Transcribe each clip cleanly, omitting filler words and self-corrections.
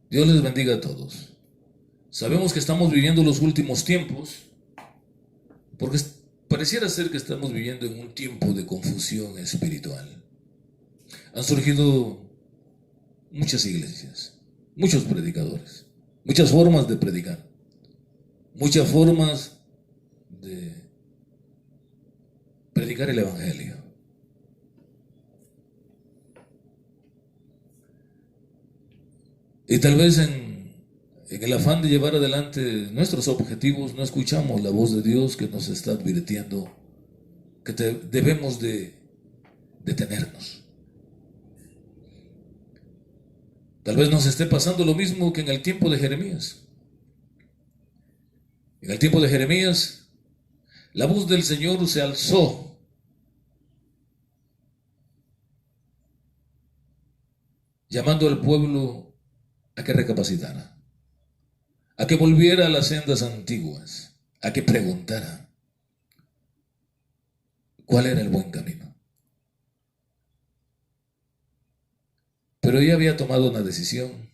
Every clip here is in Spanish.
Dios les bendiga a todos. Sabemos que estamos viviendo los últimos tiempos porque pareciera ser que estamos viviendo en un tiempo de confusión espiritual. Han surgido muchas iglesias, muchos predicadores, muchas formas de predicar, muchas formas de predicar el Evangelio. Y tal vez en el afán de llevar adelante nuestros objetivos no escuchamos la voz de Dios que nos está advirtiendo que debemos de detenernos. Tal vez nos esté pasando lo mismo que en el tiempo de Jeremías. En el tiempo de Jeremías, la voz del Señor se alzó llamando al pueblo a que recapacitara, a que volviera a las sendas antiguas, a que preguntara cuál era el buen camino. Pero ella había tomado una decisión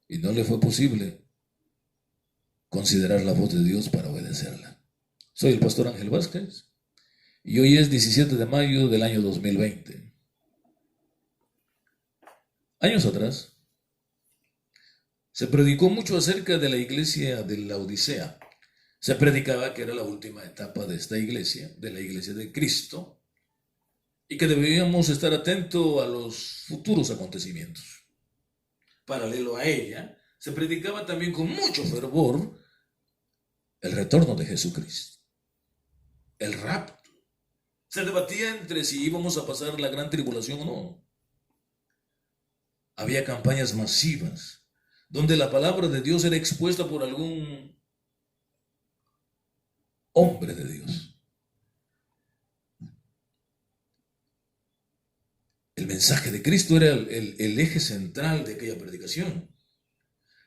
y no le fue posible considerar la voz de Dios para obedecerla. Soy el pastor Ángel Vázquez y hoy es 17 de mayo del año 2020. Años atrás se predicó mucho acerca de la iglesia de la Odisea. Se predicaba que era la última etapa de esta iglesia, de la iglesia de Cristo, y que debíamos estar atentos a los futuros acontecimientos. Paralelo a ella, se predicaba también con mucho fervor el retorno de Jesucristo, el rapto. Se debatía entre si íbamos a pasar la gran tribulación o no. Había campañas masivas donde la palabra de Dios era expuesta por algún hombre de Dios. El mensaje de Cristo era el eje central de aquella predicación.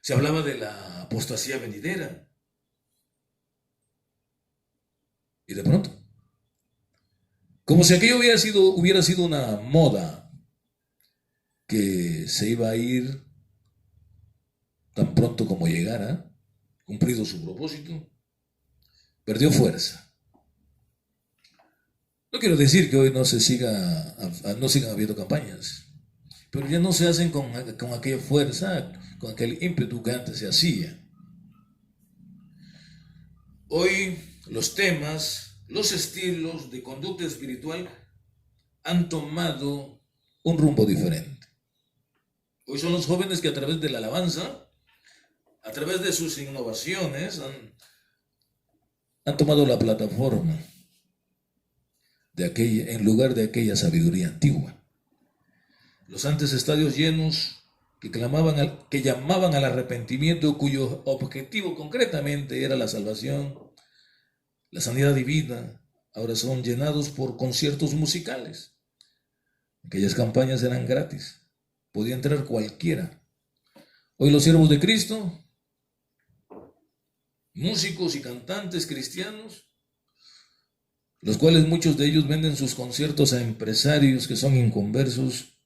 Se hablaba de la apostasía venidera. Y de pronto, como si aquello hubiera sido una moda que se iba a ir tan pronto como llegara, cumplido su propósito, perdió fuerza. No quiero decir que hoy no sigan habiendo campañas, pero ya no se hacen con aquella fuerza, con aquel ímpetu que antes se hacía. Hoy los temas, los estilos de conducta espiritual han tomado un rumbo diferente. Hoy son los jóvenes que a través de la alabanza, a través de sus innovaciones, han tomado la plataforma en lugar de aquella sabiduría antigua. Los antes estadios llenos que llamaban al arrepentimiento, cuyo objetivo concretamente era la salvación, la sanidad divina, ahora son llenados por conciertos musicales. Aquellas campañas eran gratis, podía entrar cualquiera. Hoy los siervos de Cristo, músicos y cantantes cristianos, los cuales muchos de ellos venden sus conciertos a empresarios que son inconversos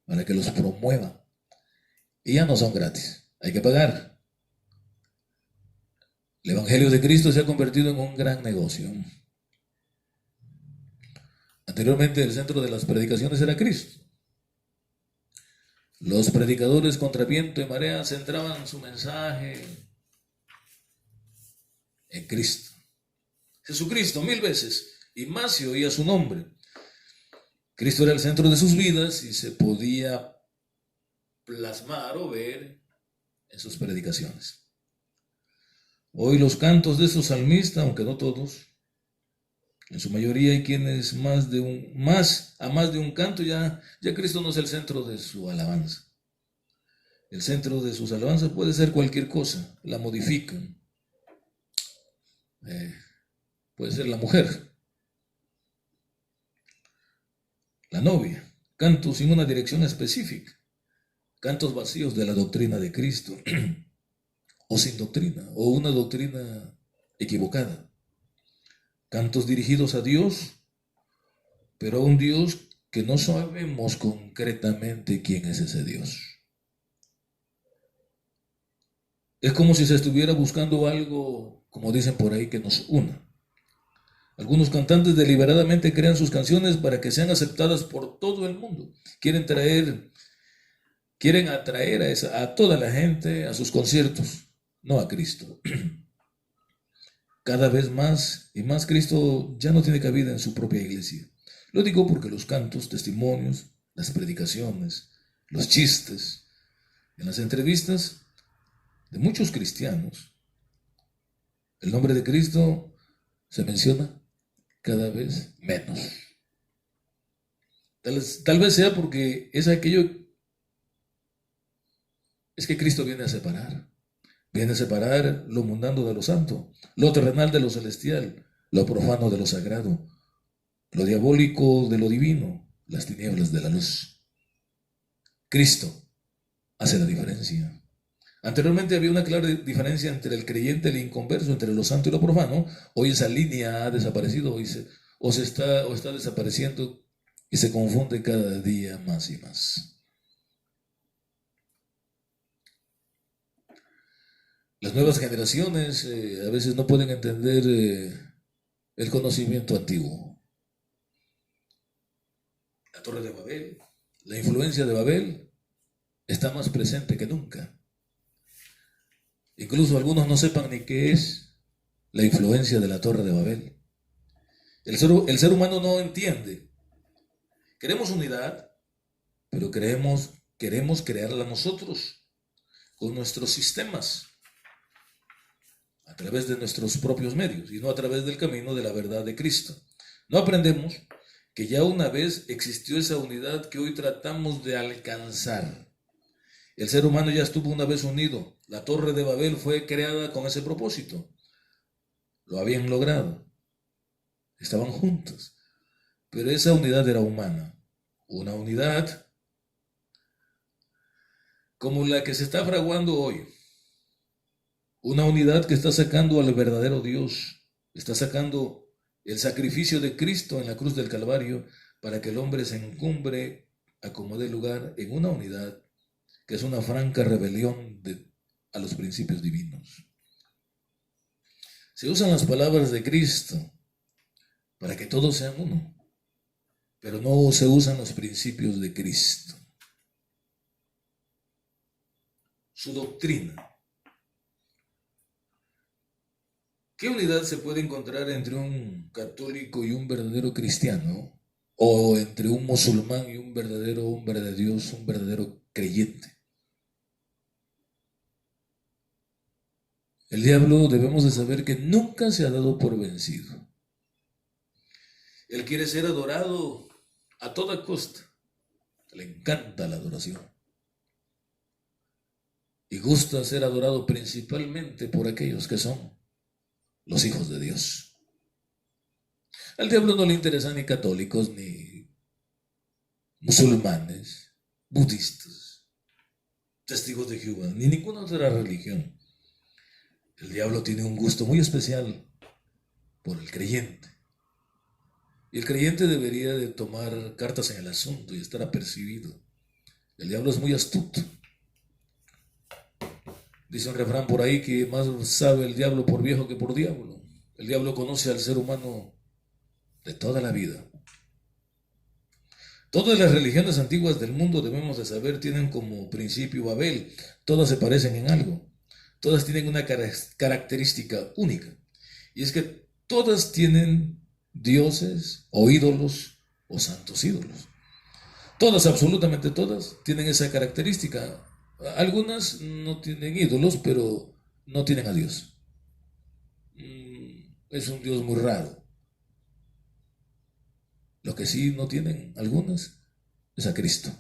para que los promuevan. Y ya no son gratis, hay que pagar. El Evangelio de Cristo se ha convertido en un gran negocio. Anteriormente el centro de las predicaciones era Cristo. Los predicadores contra viento y marea centraban su mensaje en Cristo. Jesucristo 1000 veces y más se oía su nombre. Cristo era el centro de sus vidas y se podía plasmar o ver en sus predicaciones. Hoy los cantos de esos salmistas, aunque no todos, en su mayoría hay quienes a más de un canto ya Cristo no es el centro de su alabanza. El centro de sus alabanzas puede ser cualquier cosa, la modifican. Puede ser la mujer, la novia, cantos sin una dirección específica, cantos vacíos de la doctrina de Cristo, o sin doctrina, o una doctrina equivocada, cantos dirigidos a Dios, pero a un Dios que no sabemos concretamente quién es ese Dios. Es como si se estuviera buscando algo, como dicen por ahí, que nos una. Algunos cantantes deliberadamente crean sus canciones para que sean aceptadas por todo el mundo. Quieren atraer a toda la gente a sus conciertos, no a Cristo. Cada vez más y más Cristo ya no tiene cabida en su propia iglesia. Lo digo porque los cantos, testimonios, las predicaciones, los chistes, en las entrevistas de muchos cristianos, el nombre de Cristo se menciona cada vez menos. Tal vez sea porque es que Cristo viene a separar. Viene a separar lo mundano de lo santo, lo terrenal de lo celestial, lo profano de lo sagrado, lo diabólico de lo divino, las tinieblas de la luz. Cristo hace la diferencia. Anteriormente había una clara diferencia entre el creyente y el inconverso, entre lo santo y lo profano. Hoy esa línea ha desaparecido, está desapareciendo y se confunde cada día más y más. Las nuevas generaciones a veces no pueden entender el conocimiento antiguo. La Torre de Babel, la influencia de Babel está más presente que nunca. Incluso algunos no sepan ni qué es la influencia de la Torre de Babel. El ser humano no entiende. Queremos unidad, pero queremos crearla nosotros con nuestros sistemas, a través de nuestros propios medios y no a través del camino de la verdad de Cristo. No aprendemos que ya una vez existió esa unidad que hoy tratamos de alcanzar. El ser humano ya estuvo una vez unido. La Torre de Babel fue creada con ese propósito. Lo habían logrado. Estaban juntos. Pero esa unidad era humana. Una unidad como la que se está fraguando hoy. Una unidad que está sacando al verdadero Dios. Está sacando el sacrificio de Cristo en la cruz del Calvario para que el hombre se encumbre a como dé lugar en una unidad que es una franca rebelión a los principios divinos. Se usan las palabras de Cristo para que todos sean uno, pero no se usan los principios de Cristo. Su doctrina. ¿Qué unidad se puede encontrar entre un católico y un verdadero cristiano? O entre un musulmán y un verdadero hombre de Dios, un verdadero creyente. El diablo debemos de saber que nunca se ha dado por vencido. Él quiere ser adorado a toda costa. Le encanta la adoración. Y gusta ser adorado principalmente por aquellos que son los hijos de Dios. Al diablo no le interesan ni católicos, ni musulmanes, budistas, testigos de Jehová, ni ninguna otra religión. El diablo tiene un gusto muy especial por el creyente. Y el creyente debería de tomar cartas en el asunto y estar apercibido. El diablo es muy astuto. Dice un refrán por ahí que más sabe el diablo por viejo que por diablo. El diablo conoce al ser humano de toda la vida. Todas las religiones antiguas del mundo, debemos de saber, tienen como principio Babel. Todas se parecen en algo. Todas tienen una característica única. Y es que todas tienen dioses o ídolos o santos ídolos. Todas, absolutamente todas, tienen esa característica. Algunas no tienen ídolos, pero no tienen a Dios. Es un Dios muy raro. Lo que sí no tienen algunas es a Cristo.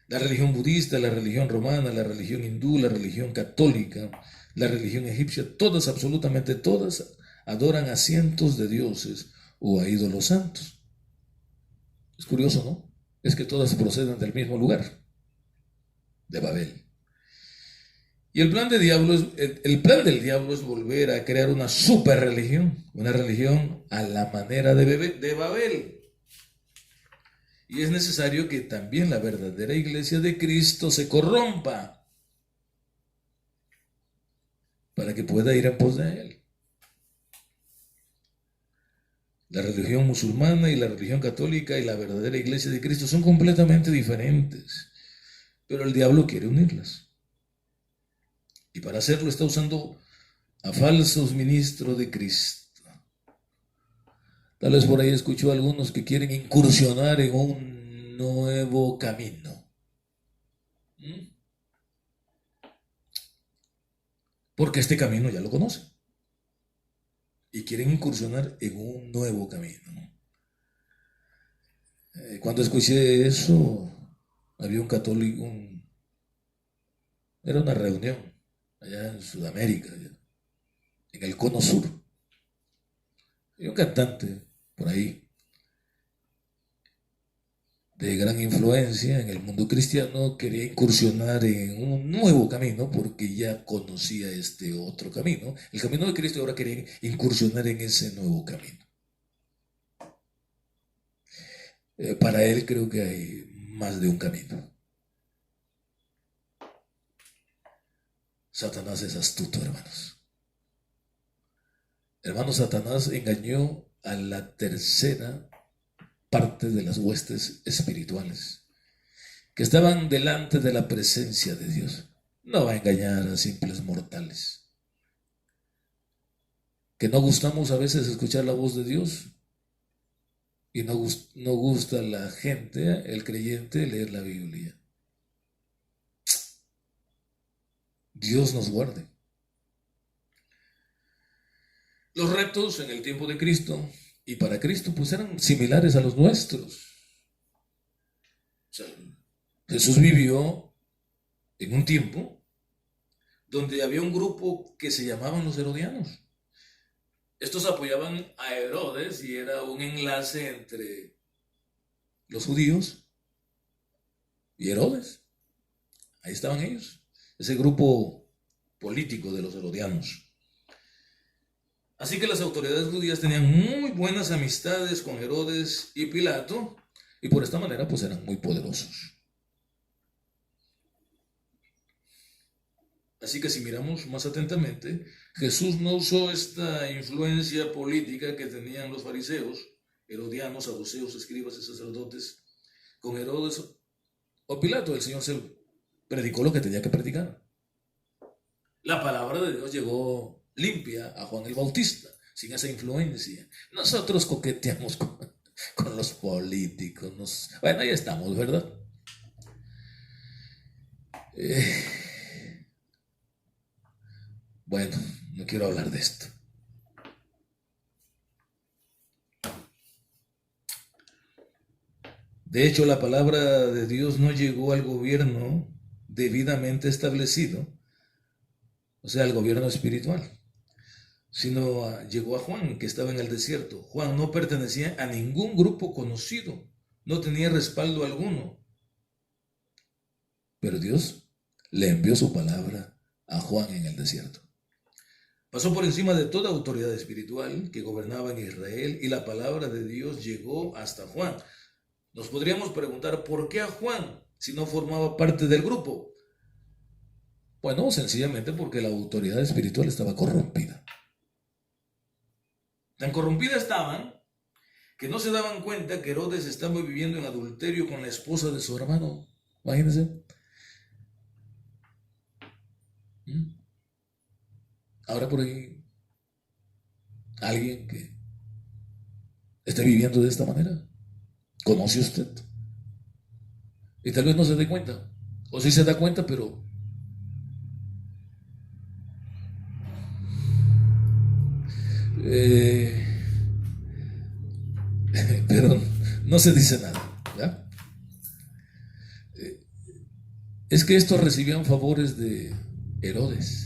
La religión budista, la religión romana, la religión hindú, la religión católica, la religión egipcia, todas, absolutamente todas, adoran a cientos de dioses o a ídolos santos. Es curioso, ¿no? Es que todas proceden del mismo lugar, de Babel. Y el plan del diablo es volver a crear una super religión, una religión a la manera de Babel. Y es necesario que también la verdadera iglesia de Cristo se corrompa. para que pueda ir en pos de él. La religión musulmana y la religión católica y la verdadera iglesia de Cristo son completamente diferentes, pero el diablo quiere unirlas. Y para hacerlo está usando a falsos ministros de Cristo. Tal vez por ahí escuchó a algunos que quieren incursionar en un nuevo camino. Porque este camino ya lo conocen. Y quieren incursionar en un nuevo camino. Cuando escuché eso, había un católico, era una reunión allá en Sudamérica, allá, en el Cono Sur. Y un cantante por ahí de gran influencia en el mundo cristiano quería incursionar en un nuevo camino porque ya conocía este otro camino, el camino de Cristo, y ahora quería incursionar en ese nuevo camino. Para él creo que hay más de un camino. Satanás es astuto, hermanos. Hermano, Satanás engañó a la tercera parte de las huestes espirituales que estaban delante de la presencia de Dios. No va a engañar a simples mortales. Que no gustamos a veces escuchar la voz de Dios y no gusta a la gente, el creyente, leer la Biblia. Dios nos guarde. Los retos en el tiempo de Cristo y para Cristo pues eran similares a los nuestros. O sea, Jesús vivió en un tiempo donde había un grupo que se llamaban los herodianos. Estos apoyaban a Herodes y era un enlace entre los judíos y Herodes. Ahí estaban ellos, ese grupo político de los herodianos. Así que las autoridades judías tenían muy buenas amistades con Herodes y Pilato y por esta manera pues eran muy poderosos. Así que si miramos más atentamente, Jesús no usó esta influencia política que tenían los fariseos, herodianos, saduceos, escribas y sacerdotes, con Herodes o Pilato. El Señor se predicó lo que tenía que predicar. La palabra de Dios llegó limpia a Juan el Bautista, sin esa influencia. Nosotros coqueteamos con los políticos. Bueno, ahí estamos, ¿verdad? Bueno, no quiero hablar de esto. De hecho, la palabra de Dios no llegó al gobierno debidamente establecido, o sea, al gobierno espiritual, sino llegó a Juan, que estaba en el desierto. Juan no pertenecía a ningún grupo conocido, no tenía respaldo alguno, pero Dios le envió su palabra a Juan en el desierto. Pasó por encima de toda autoridad espiritual que gobernaba en Israel y la palabra de Dios llegó hasta Juan. Nos podríamos preguntar, ¿por qué a Juan si no formaba parte del grupo? Bueno, sencillamente porque la autoridad espiritual estaba corrompida. Tan corrompida estaban que no se daban cuenta que Herodes estaba viviendo en adulterio con la esposa de su hermano. Imagínense. Ahora por ahí, alguien que esté viviendo de esta manera, ¿conoce usted? Y tal vez no se dé cuenta. O sí se da cuenta, pero pero no se dice nada, ¿ya? Es que estos recibían favores de Herodes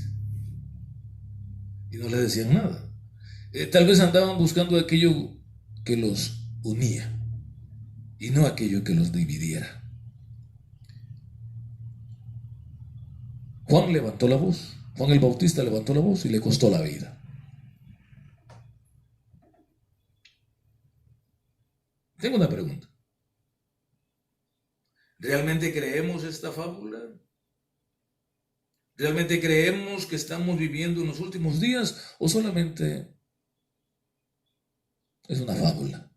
y no le decían nada. Tal vez andaban buscando aquello que los unía y no aquello que los dividiera. Juan levantó la voz, Juan el Bautista levantó la voz y le costó la vida. Tengo una pregunta. ¿Realmente creemos esta fábula? ¿Realmente creemos que estamos viviendo en los últimos días o solamente es una fábula?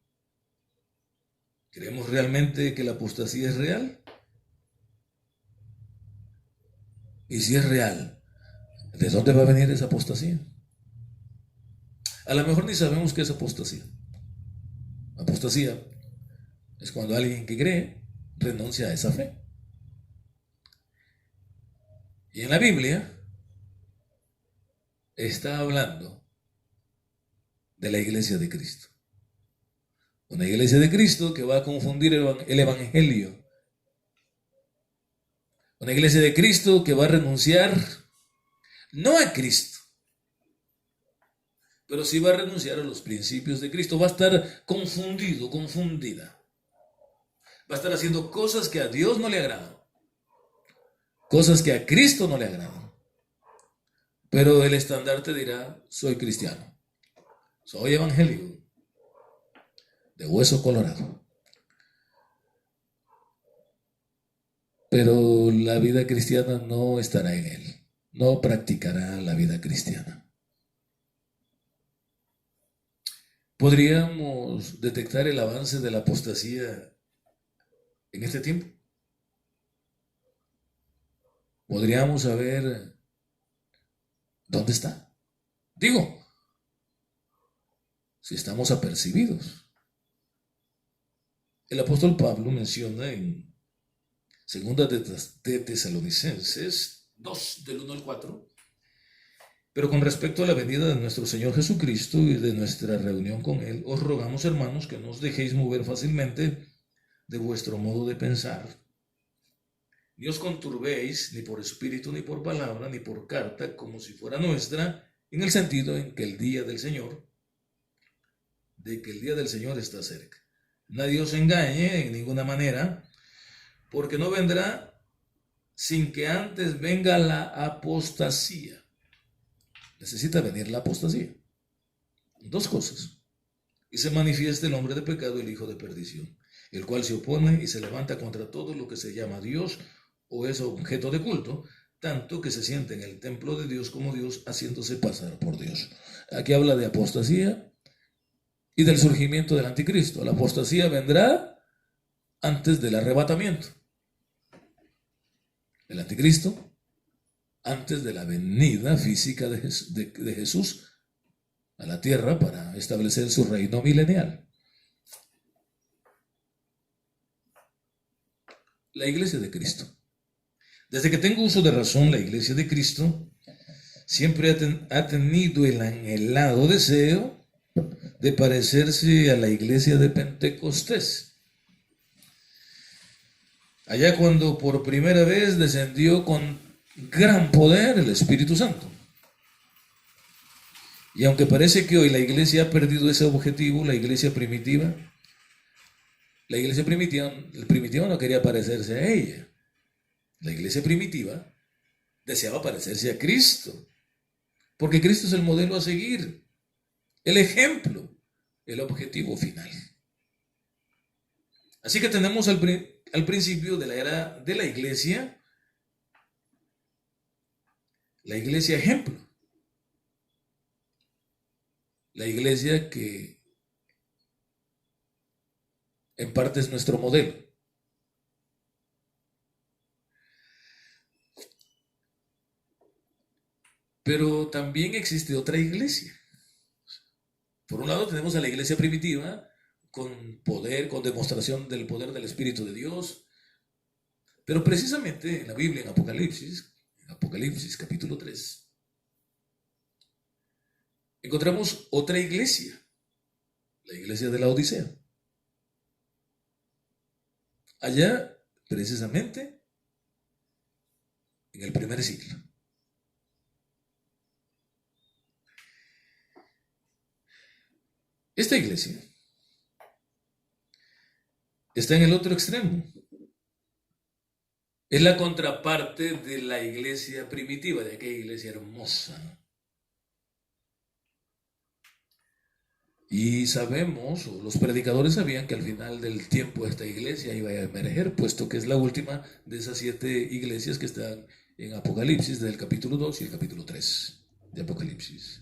¿Creemos realmente que la apostasía es real? Y si es real, ¿de dónde va a venir esa apostasía? A lo mejor ni sabemos qué es apostasía. Apostasía es cuando alguien que cree renuncia a esa fe. Y en la Biblia está hablando de la iglesia de Cristo. Una iglesia de Cristo que va a confundir el evangelio. Una iglesia de Cristo que va a renunciar no a Cristo, pero sí va a renunciar a los principios de Cristo. Va a estar confundido, confundida. Va a estar haciendo cosas que a Dios no le agradan. Cosas que a Cristo no le agradan. Pero el estandarte dirá, soy cristiano. Soy evangélico. De hueso colorado. Pero la vida cristiana no estará en él. No practicará la vida cristiana. ¿Podríamos detectar el avance de la apostasía en este tiempo? ¿Podríamos saber dónde está? Digo, si estamos apercibidos. El apóstol Pablo menciona en 2 de Tesalonicenses 2, del 1 al 4, pero con respecto a la venida de nuestro Señor Jesucristo y de nuestra reunión con Él, os rogamos, hermanos, que no os dejéis mover fácilmente de vuestro modo de pensar. Ni os conturbéis, ni por espíritu, ni por palabra, ni por carta, como si fuera nuestra, en el sentido en que el día del Señor, está cerca. Nadie os engañe en ninguna manera, porque no vendrá sin que antes venga la apostasía. Necesita venir la apostasía. Dos cosas. Y se manifiesta el hombre de pecado, el hijo de perdición, el cual se opone y se levanta contra todo lo que se llama Dios o es objeto de culto, tanto que se siente en el templo de Dios como Dios, haciéndose pasar por Dios. Aquí habla de apostasía y del surgimiento del anticristo. La apostasía vendrá antes del arrebatamiento. El anticristo antes de la venida física de Jesús a la tierra para establecer su reino milenial. La iglesia de Cristo. Desde que tengo uso de razón, la iglesia de Cristo siempre ha tenido el anhelado deseo de parecerse a la iglesia de Pentecostés. Allá cuando por primera vez descendió con gran poder el Espíritu Santo. Y aunque parece que hoy la iglesia ha perdido ese objetivo, la iglesia primitiva no quería parecerse a ella. La iglesia primitiva deseaba parecerse a Cristo, porque Cristo es el modelo a seguir, el ejemplo, el objetivo final. Así que tenemos al principio de la era de la iglesia ejemplo, la iglesia que en parte es nuestro modelo. Pero también existe otra iglesia. Por un lado tenemos a la iglesia primitiva, con poder, con demostración del poder del Espíritu de Dios. Pero precisamente en la Biblia, en Apocalipsis capítulo 3, encontramos otra iglesia, la iglesia de la Odisea. Allá, precisamente, en el primer siglo. Esta iglesia está en el otro extremo. Es la contraparte de la iglesia primitiva, de aquella iglesia hermosa. Y sabemos, o los predicadores sabían, que al final del tiempo esta iglesia iba a emerger, puesto que es la última de esas 7 iglesias que están en Apocalipsis, del capítulo 2 y el capítulo 3 de Apocalipsis.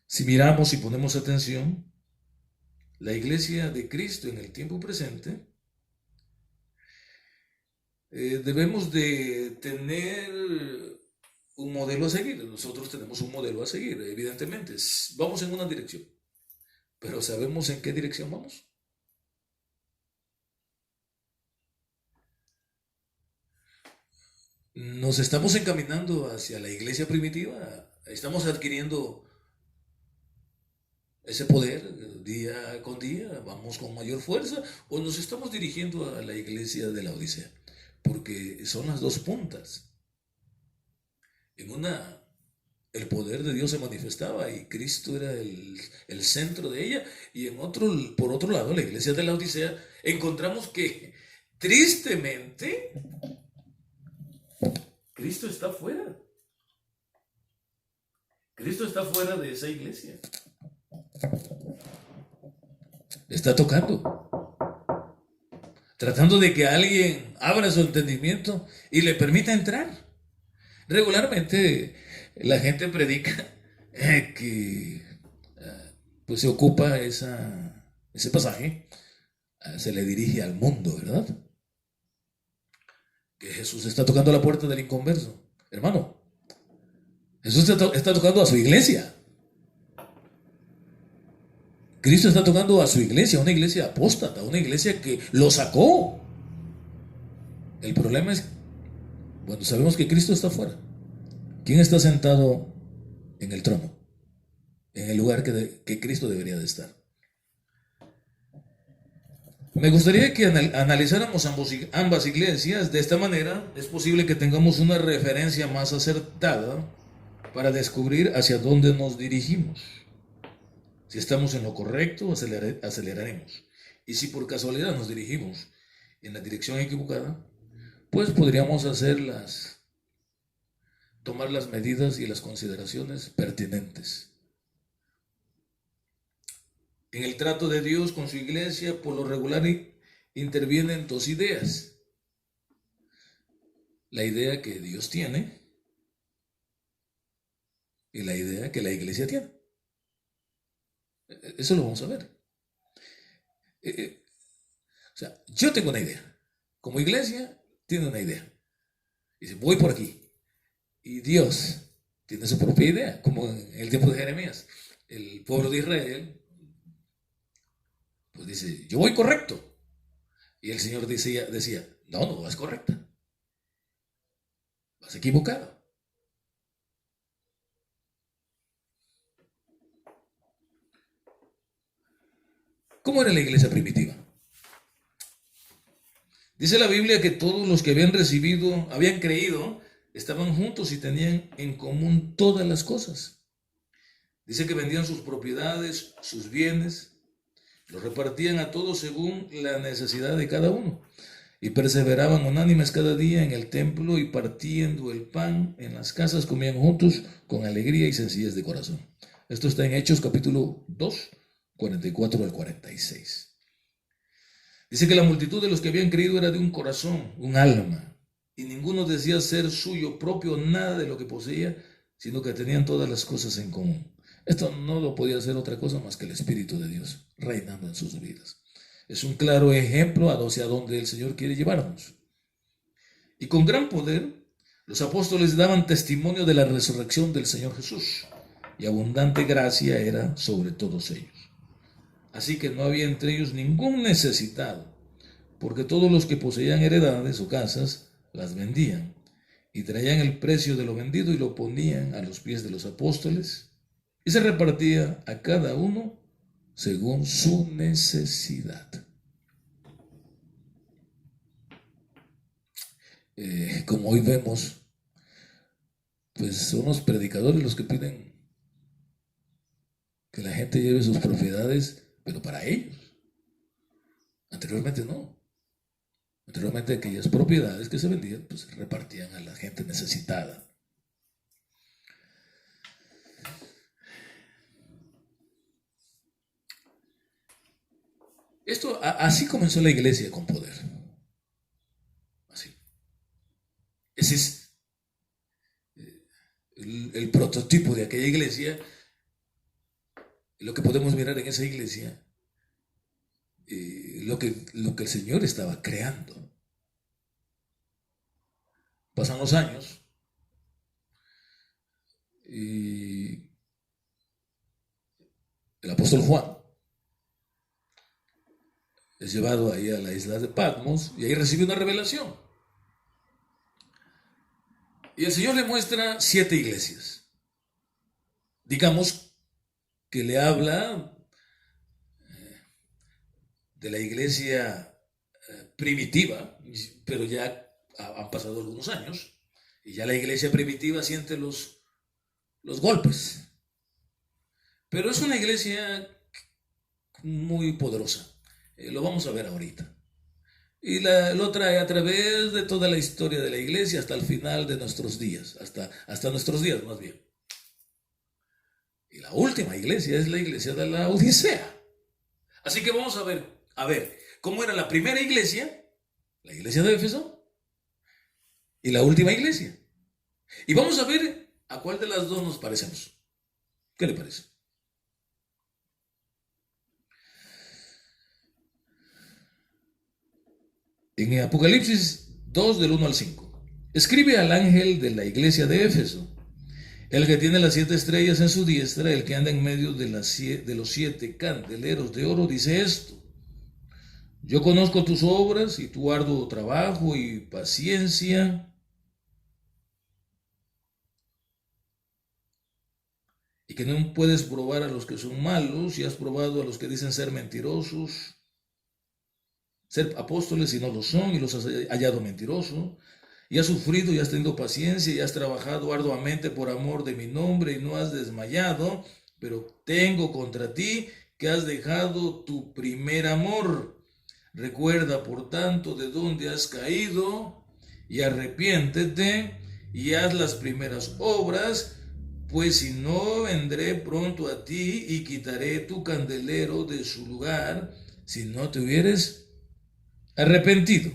Si miramos y ponemos atención, la iglesia de Cristo en el tiempo presente, debemos de tener un modelo a seguir. Nosotros tenemos un modelo a seguir, evidentemente. Vamos en una dirección, pero ¿sabemos en qué dirección vamos? Nos estamos encaminando hacia la iglesia primitiva, estamos adquiriendo ese poder día con día, vamos con mayor fuerza, o nos estamos dirigiendo a la iglesia de la Odisea, porque son las dos puntas. En una, el poder de Dios se manifestaba y Cristo era el centro de ella, y en otro, por otro lado, la iglesia de la Odisea, encontramos que tristemente Cristo está fuera. Cristo está fuera de esa iglesia. Está tocando, tratando de que alguien abra su entendimiento y le permita entrar. Regularmente la gente predica que pues se ocupa ese pasaje, se le dirige al mundo, ¿verdad? Que Jesús está tocando la puerta del inconverso. Hermano, Jesús está tocando a su iglesia. Cristo está tocando a su iglesia, una iglesia apóstata, una iglesia que lo sacó. El problema es, bueno, sabemos que Cristo está fuera. ¿Quién está sentado en el trono? En el lugar que Cristo debería de estar. Me gustaría que analizáramos ambas iglesias. De esta manera es posible que tengamos una referencia más acertada para descubrir hacia dónde nos dirigimos. Si estamos en lo correcto, aceleraremos. Y si por casualidad nos dirigimos en la dirección equivocada, pues podríamos tomar las medidas y las consideraciones pertinentes. En el trato de Dios con su iglesia, por lo regular intervienen dos ideas. La idea que Dios tiene y la idea que la iglesia tiene. Eso lo vamos a ver. O sea, yo tengo una idea. Como iglesia, tiene una idea. Dice, voy por aquí. Y Dios tiene su propia idea, como en el tiempo de Jeremías. El pueblo de Israel, pues dice, yo voy correcto. Y el Señor decía, no vas correcta. Vas equivocado. ¿Cómo era la iglesia primitiva? Dice la Biblia que todos los que habían creído, estaban juntos y tenían en común todas las cosas. Dice que vendían sus propiedades, sus bienes, los repartían a todos según la necesidad de cada uno. Y perseveraban unánimes cada día en el templo y partiendo el pan en las casas comían juntos con alegría y sencillez de corazón. Esto está en Hechos capítulo 2, 44 al 46. Dice que la multitud de los que habían creído era de un corazón, un alma, y ninguno decía ser suyo propio nada de lo que poseía, sino que tenían todas las cosas en común. Esto no lo podía hacer otra cosa más que el Espíritu de Dios reinando en sus vidas. Es un claro ejemplo hacia donde el Señor quiere llevarnos. Y con gran poder, los apóstoles daban testimonio de la resurrección del Señor Jesús, y abundante gracia era sobre todos ellos. Así que no había entre ellos ningún necesitado, porque todos los que poseían heredades o casas las vendían y traían el precio de lo vendido y lo ponían a los pies de los apóstoles y se repartía a cada uno según su necesidad. Como hoy vemos, pues son los predicadores los que piden que la gente lleve sus propiedades, pero para ellos. Anteriormente no. Anteriormente aquellas propiedades que se vendían, pues se repartían a la gente necesitada. Así comenzó la iglesia con poder. Así. Ese es el prototipo de aquella iglesia. Lo que podemos mirar en esa iglesia, lo que el Señor estaba creando. Pasan los años y el apóstol Juan es llevado ahí a la isla de Patmos y ahí recibe una revelación. Y el Señor le muestra 7 iglesias. Digamos que le habla de la iglesia primitiva, pero ya han pasado algunos años y ya la iglesia primitiva siente los golpes. Pero es una iglesia muy poderosa. Lo vamos a ver ahorita. Y lo trae a través de toda la historia de la iglesia hasta el final de nuestros días, hasta nuestros días más bien. Y la última iglesia es la iglesia de la Odisea. Así que vamos a ver cómo era la primera iglesia, la iglesia de Éfeso, y la última iglesia. Y vamos a ver a cuál de las dos nos parecemos. ¿Qué le parece? En Apocalipsis 2 del 1 al 5. Escribe al ángel de la iglesia de Éfeso, el que tiene las 7 estrellas en su diestra, el que anda en medio de los 7 candeleros de oro, dice esto: yo conozco tus obras y tu arduo trabajo y paciencia, y que no puedes probar a los que son malos, y has probado a los que dicen ser mentirosos, ser apóstoles y no lo son, y los has hallado mentirosos, y has sufrido y has tenido paciencia, y has trabajado arduamente por amor de mi nombre, y no has desmayado, pero tengo contra ti que has dejado tu primer amor. Recuerda, por tanto, de dónde has caído, y arrepiéntete, y haz las primeras obras, pues si no, vendré pronto a ti, y quitaré tu candelero de su lugar, si no te hubieres arrepentido.